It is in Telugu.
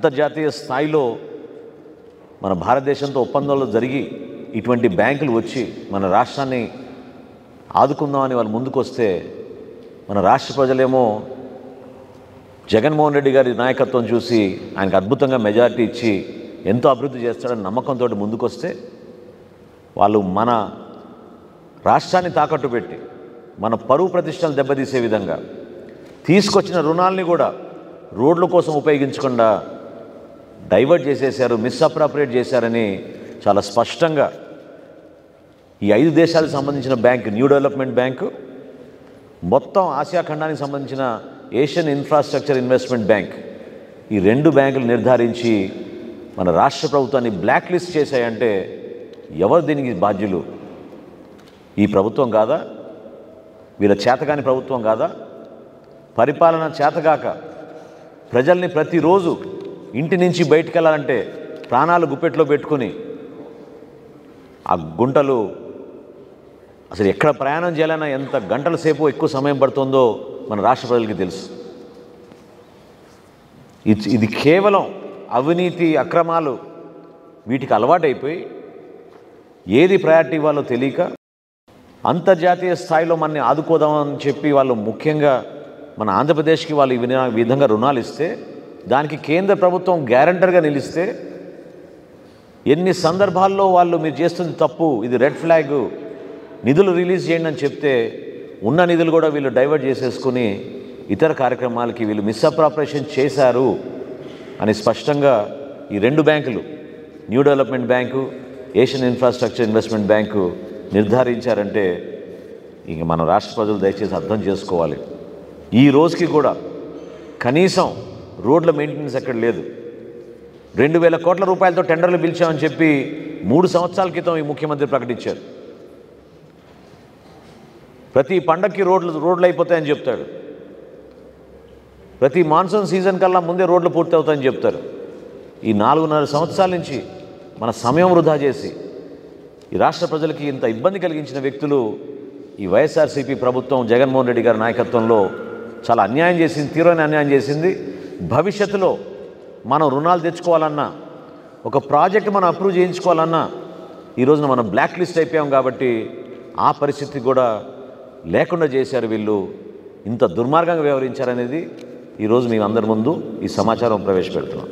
అంతర్జాతీయ స్థాయిలో మన భారతదేశంతో ఒప్పందాలు జరిగి ఇటువంటి బ్యాంకులు వచ్చి మన రాష్ట్రాన్ని ఆదుకుందామని వాళ్ళు ముందుకు వస్తే మన రాష్ట్ర ప్రజలేమో జగన్మోహన్ రెడ్డి గారి నాయకత్వం చూసి ఆయనకు అద్భుతంగా మెజారిటీ ఇచ్చి ఎంతో అభివృద్ధి చేస్తాడని నమ్మకంతో ముందుకు వస్తే వాళ్ళు మన రాష్ట్రాన్ని తాకట్టు పెట్టి మన పరువు ప్రతిష్టలు దెబ్బతీసే విధంగా తీసుకొచ్చిన రుణాలని కూడా రోడ్ల కోసం ఉపయోగించకుండా డైవర్ట్ చేసేశారు, మిస్అప్రాప్రియేట్ చేశారని చాలా స్పష్టంగా ఈ 5 దేశాలకు సంబంధించిన బ్యాంక్, న్యూ డెవలప్మెంట్ బ్యాంకు, మొత్తం ఆసియా ఖండానికి సంబంధించిన ఏషియన్ ఇన్ఫ్రాస్ట్రక్చర్ ఇన్వెస్ట్మెంట్ బ్యాంక్, ఈ 2 బ్యాంకులు నిర్ధారించి మన రాష్ట్ర ప్రభుత్వాన్ని బ్లాక్ లిస్ట్ చేశాయంటే ఎవరు దీనికి బాధ్యులు? ఈ ప్రభుత్వం కాదా? వీళ్ళ చేతగాని ప్రభుత్వం కాదా? పరిపాలన చేతగాక ప్రజల్ని ప్రతిరోజు ఇంటి నుంచి బయటికి వెళ్ళాలంటే ప్రాణాలు గుప్పెట్లో పెట్టుకుని ఆ గుంటలు అసలు ఎక్కడ ప్రయాణం చేయాలన్నా ఎంత గంటల సేపు ఎక్కువ సమయం పడుతుందో మన రాష్ట్ర ప్రజలకి తెలుసు. ఇది కేవలం అవినీతి, అక్రమాలు వీటికి అలవాటైపోయి ఏది ప్రయారిటీ ఇవ్వాలో తెలియక అంతర్జాతీయ స్థాయిలో మనని ఆదుకోదామని చెప్పి వాళ్ళు ముఖ్యంగా మన ఆంధ్రప్రదేశ్కి వాళ్ళు ఈ విధంగా రుణాలు ఇస్తే దానికి కేంద్ర ప్రభుత్వం గ్యారంటర్గా నిలిస్తే ఎన్ని సందర్భాల్లో వాళ్ళు మీరు చేస్తుంది తప్పు, ఇది రెడ్ ఫ్లాగ్, నిధులు రిలీజ్ చేయండి అని చెప్తే ఉన్న నిధులు కూడా వీళ్ళు డైవర్ట్ చేసేసుకుని ఇతర కార్యక్రమాలకి వీళ్ళు మిస్అప్రాపరేషన్ చేశారు అని స్పష్టంగా ఈ 2 బ్యాంకులు, new development bank, Asian infrastructure investment bank నిర్ధారించారంటే ఇంక మన రాష్ట్ర ప్రజలు దయచేసి అర్థం చేసుకోవాలి. ఈ రోజుకి కూడా కనీసం రోడ్ల మెయింటెనెన్స్ ఎక్కడ లేదు. 2000 కోట్ల రూపాయలతో టెండర్లు పిలిచామని చెప్పి 3 సంవత్సరాల క్రితం ఈ ముఖ్యమంత్రి ప్రకటించారు. ప్రతి పండక్కి రోడ్లు అయిపోతాయని చెప్తాడు. ప్రతి మాన్సూన్ సీజన్ కల్లా ముందే రోడ్లు పూర్తి అవుతాయని చెప్తారు. ఈ 4.5 సంవత్సరాల నుంచి మన సమయం వృధా చేసి ఈ రాష్ట్ర ప్రజలకి ఇంత ఇబ్బంది కలిగించిన వ్యక్తులు ఈ వైఎస్ఆర్సీపీ ప్రభుత్వం, జగన్మోహన్ రెడ్డి గారి నాయకత్వంలో చాలా అన్యాయం చేసింది, తీవ్రమైన అన్యాయం చేసింది. భవిష్యత్తులో మనం రుణాలు తెచ్చుకోవాలన్నా, ఒక ప్రాజెక్ట్ మనం అప్రూవ్ చేయించుకోవాలన్నా ఈ రోజున మనం బ్లాక్ లిస్ట్ అయిపోయాం కాబట్టి ఆ పరిస్థితి కూడా లేకుండా చేశారు వీళ్ళు. ఇంత దుర్మార్గంగా వ్యవహరించారనేది ఈరోజు మీ అందరి ముందు ఈ సమాచారం ప్రవేశపెడుతున్నాం.